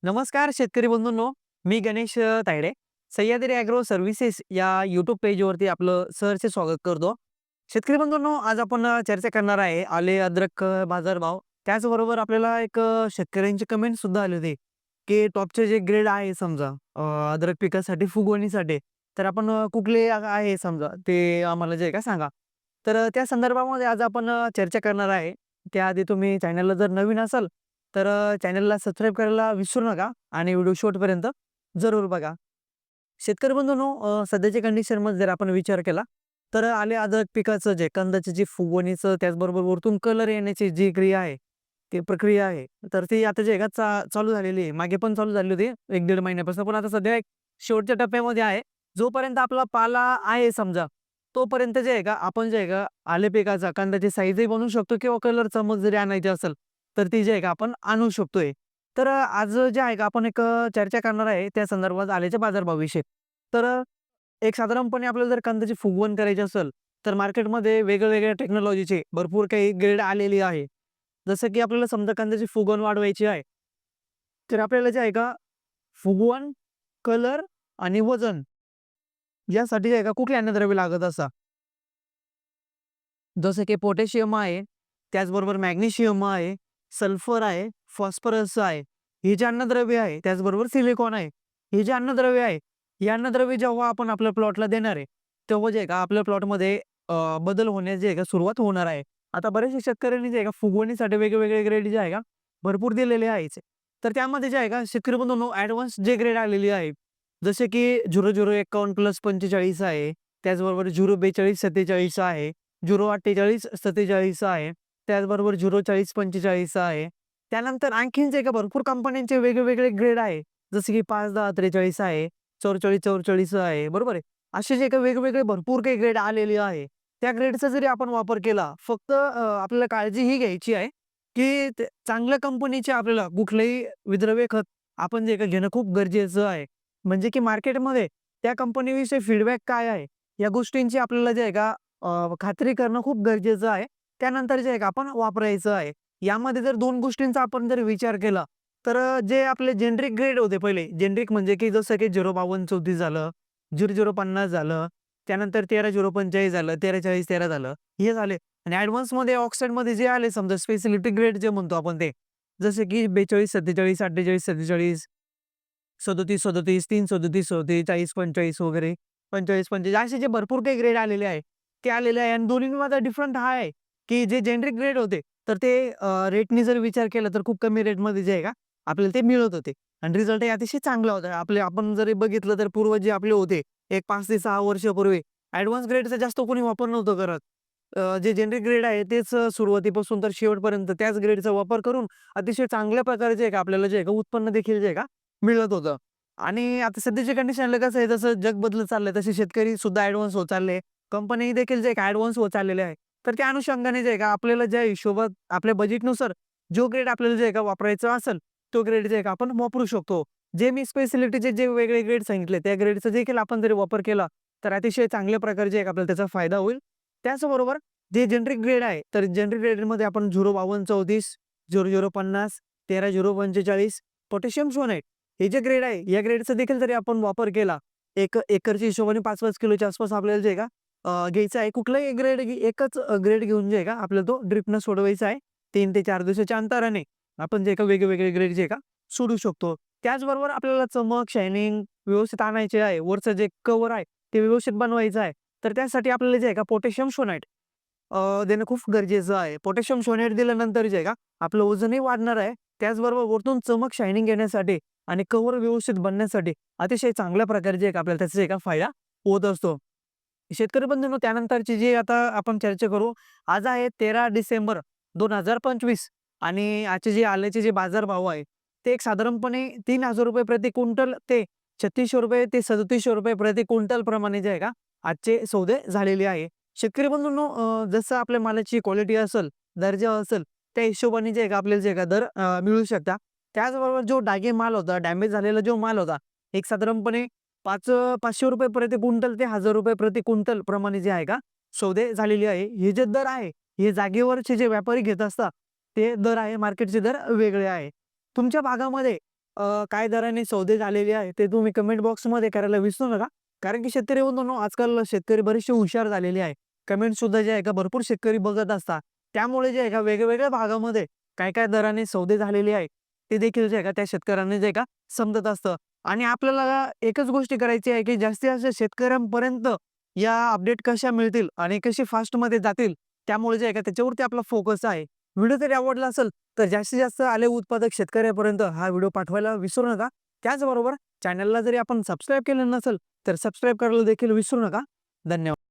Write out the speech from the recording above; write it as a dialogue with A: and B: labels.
A: नमस्कार शेतकरी बंधूंनो, मी Ganesh Tayde. Sahyadri agro services या यूट्यूब पेजवरती आपलं सहर्ष स्वागत करतो. शेतकरी बंधूंनो, आज आपण चर्चा करणार आहे आले अद्रक बाजारभाव. त्याचबरोबर आपल्याला एक शेतकऱ्यांची कमेंट सुद्धा आली होती, की टॉपचे जे ग्रेड आहे समजा अद्रक पिकासाठी फुगवणीसाठी, तर आपण कुठले आहे समजा ते आम्हाला जे आहे का सांगा. तर त्या संदर्भामध्ये आज आपण चर्चा करणार आहे. त्याआधी तुम्ही चॅनलला जर नवीन असाल तर चॅनलला सबस्क्राईब करायला विसरू नका आणि व्हिडिओ शेवटपर्यंत जरूर बघा. शेतकरी बंधूंनो, सध्याच्या कंडिशनमध्ये जर आपण विचार केला, तर आले अद्रक पिकाचं जे कंदाची जी फुगवणीचं त्याचबरोबर वरतून कलर येण्याची जी क्रिया आहे, ती प्रक्रिया आहे, तर ती आता जे आहे का चालू झालेली आहे. मागे पण चालू झाली होती 1-1.5 महिन्यापासून. पण आता सध्या एक शेवटच्या टप्प्यामध्ये आहे. जोपर्यंत आपला पाला आहे समजा, तोपर्यंत जे आहे का आपण जे आहे का आले पिकाचा कांद्याची साईजही बनवू शकतो किंवा कलर चमक जरी आणायची असेल, तर ती जी आहे का आपण आणू शकतोय. तर आज जे आहे का आपण एक चर्चा करणार आहे त्या संदर्भात आल्याच्या बाजारभावाविषयी. तर एक साधारणपणे आपल्याला जर कांद्याची फुगवण करायची असेल, तर मार्केटमध्ये वेगवेगळ्या टेक्नॉलॉजीचे भरपूर काही ग्रेड आलेली आहे. जसं की आपल्याला समजा कांद्याची फुगवण वाढवायची आहे, तर आपल्याला जे आहे का फुगवण, कलर आणि वजन यासाठी जे आहे का कुठली अन्नद्रव्ये लागत असतात. जसं की पोटॅशियम आहे, त्याचबरोबर मॅग्नेशियम आहे, सल्फर आहे, फॉस्फरस आहे. ही जी अन्नद्रव्ये आहे, त्याचबरोबर सिलिकॉन आहे. ही जी अन्नद्रव्ये आहे, ही अन्नद्रव्ये जेव्हा आपण आपल्या प्लॉटला देणार आहे, तेव्हा जे आहे का आपल्या प्लॉटमध्ये बदल होण्याची आहे का सुरुवात होणार आहे. आता बऱ्याचशा शेतकऱ्यांनी जे आहे का फुगवणीसाठी वेगवेगळे ग्रेड जे आहे का भरपूर दिलेले आहेच. तर त्यामध्ये जे आहे का शेतकरी बंधूंनो ॲडव्हान्स जे ग्रेड आलेली आहे, जसे की 0051+45 आहे, त्याचबरोबर 04247 आहे. 048-47 आहे. त्याचबरोबर 040-45 आहे. त्यानंतर आणखीन जे का भरपूर कंपन्यांचे वेगवेगळे ग्रेड आहे. जसे की 5-10-43 आहे, 44-44 आहे, बरोबर आहे. असे जे काही वेगवेगळे भरपूर काही ग्रेड आलेले आहे. त्या ग्रेडचा जरी आपण वापर केला, फक्त आपल्याला काळजी ही घ्यायची आहे, की ते चांगल्या कंपनीचे आपल्याला कुठलंही विद्रव्य खत आपण जे काही घेणं खूप गरजेचं आहे. म्हणजे की मार्केटमध्ये त्या कंपनीविषयी फीडबॅक काय आहे, या गोष्टींची आपल्याला जे आहे का खात्री करणं खूप गरजेचं आहे. त्यानंतर जे आहे का आपण वापरायचं आहे. यामध्ये जर 2 गोष्टींचा आपण जर विचार केला, तर जे आपले जेनेरिक ग्रेड होते पहिले, जेनेरिक म्हणजे की जसं की 052-34 झालं, 0050 झालं, त्यानंतर 13-045 झालं, 13-40-13 झालं, हे झाले. आणि ॲडव्हान्समध्ये ऑक्साईडमध्ये जे आले समजा स्पेशलिटी ग्रेड जे म्हणतो आपण ते, जसे की 42-47, 48-47, 37-37, 3-37-37, 40-45 वगैरे, 45-45 असे जे भरपूर काही ग्रेड आलेले आहे, ते आलेले आहे आणि दोन्हीमध्ये डिफरंट हा आहे, की जे जेनेरिक ग्रेड होते, तर ते रेटनी जर विचार केला तर खूप कमी रेटमध्ये जे आहे का, आपल्याला ते मिळत होते आणि रिझल्टही अतिशय चांगला होता. आपण जरी बघितलं तर पूर्व जे आपले होते, एक 5 ते 6 वर्षापूर्वी ॲडव्हान्स ग्रेडचा जास्त कोणी वापर नव्हतं करत. जे जेनेरिक ग्रेड आहे तेच सुरुवातीपासून तर शेवटपर्यंत त्याच ग्रेडचा वापर करून अतिशय चांगल्या प्रकारे जे आहे का आपल्याला जे आहे का उत्पन्न देखील जे आहे का मिळत होतं. आणि आता सध्याच्या कंडिशनला कसं आहे, जसं जग बदलत चाललंय तसे शेतकरी सुद्धा ॲडव्हान्स होत चालले. कंपनी देखील जे आहे का ॲडव्हान्स होत चाललेले आहे. तर त्या अनुषंगाने जे आहे का आपल्याला ज्या हिशोबात आपल्या बजेटनुसार जो ग्रेड आपल्याला जे आहे का वापरायचा असेल, तो ग्रेड जे आहे का आपण वापरू शकतो. जे मी स्पेशलिटीचे जे वेगळे ग्रेड सांगितले, त्या ग्रेडचा देखील आपण जरी वापर केला, तर अतिशय चांगल्या प्रकारे जे आहे का आपल्याला त्याचा फायदा होईल. त्याचबरोबर जे जेनेरिक ग्रेड आहे, तर जेनेरिक ग्रेडमध्ये आपण 052-34, 0050, 13-045, पोटॅशियम सोनाइट हे जे ग्रेड आहे, या ग्रेडचा देखील जरी आपण वापर केला, एक एकरच्या हिशोबाने 5-5 किलोच्या आसपास आपल्याला जे आहे का घ्यायचा आहे. कुठलाही ग्रेड एकच ग्रेड घेऊन जे आहे का आपल्याला तो ड्रिपनं सोडवायचा आहे. 3 ते 4 दिवसाच्या अंतराने आपण जे आहे का वेगवेगळे ग्रेड जे आहे का सोडू शकतो. त्याचबरोबर आपल्याला चमक, शायनिंग व्यवस्थित आणायचे आहे. वरचं जे कव्हर आहे, ते व्यवस्थित बनवायचं आहे. तर त्यासाठी आपल्याला जे आहे का पोटॅशियम सोनाइट देणं खूप गरजेचं आहे. पोटॅशियम सोनेट दिल्यानंतर जे आहे का, आपलं वजनही वाढणार आहे. त्याचबरोबर वरतून चमक शायनिंग येण्यासाठी आणि कव्हर व्यवस्थित बनण्यासाठी अतिशय चांगल्या प्रकारे जे आहे का आपल्याला त्याचा जे का फायदा होत असतो. शेतकरी बंधूंनो, त्यानंतरची जी आता आपण चर्चा करू. आज आहे 13 डिसेंबर 2025 आणि आजचे जे आल्याचे जे बाजारभाव आहे, ते एक साधारणपणे ₹3000 प्रति क्विंटल ते ₹3600 ते ₹3700 प्रति क्विंटल प्रमाणे जे आहे का, आजचे सौदे झालेले आहे. शेतकरी बंधूंनो, जसं आपल्या मालाची क्वालिटी असेल, दर्जा असेल, त्या हिशोबाने जे आहे का आपल्याला जे आहे का दर मिळू शकता. त्याचबरोबर जो डागे माल होता, डॅमेज झालेला जो माल होता, एक साधारणपणे ₹500 प्रति क्विंटल ते ₹1000 प्रति क्विंटल प्रमाणे जे आहे का सौदे झालेली आहे. हे जे दर आहे, हे जागेवरचे जे व्यापारी घेत असतात, ते दर आहे, मार्केटचे दर वेगळे आहे. तुमच्या भागामध्ये काय दराने सौदे झालेले आहे ते तुम्ही कमेंट बॉक्समध्ये करायला विसरू नका. कारण की शेतकरी बंधूंनो, आजकाल शेतकरी बरेचसे हुशार झालेले आहे. कमेंट सुद्धा जे आहे का भरपूर शेतकरी बघत असतात. त्यामुळे जे आहे का वेगवेगळ्या भागामध्ये काय दराने सौदे झालेले आहे, ते देखील जे आहे का त्या शेतकऱ्यांना जे आहे का समजत असतं. आणि आपल्याला एकच गोष्ट करायची आहे, की जास्तीत जास्त शेतकऱ्यांपर्यंत या अपडेट कशा मिळतील आणि कशी फास्टमध्ये जातील, त्यामुळे जे आहे का त्याच्यावरती आपला फोकस आहे. व्हिडिओ जरी आवडला असेल, तर जास्तीत जास्त आले उत्पादक शेतकऱ्यापर्यंत हा व्हिडिओ पाठवायला विसरू नका. त्याचबरोबर चॅनलला जरी आपण सबस्क्राईब केलं नसेल, तर सबस्क्राईब करायला देखील विसरू नका. धन्यवाद.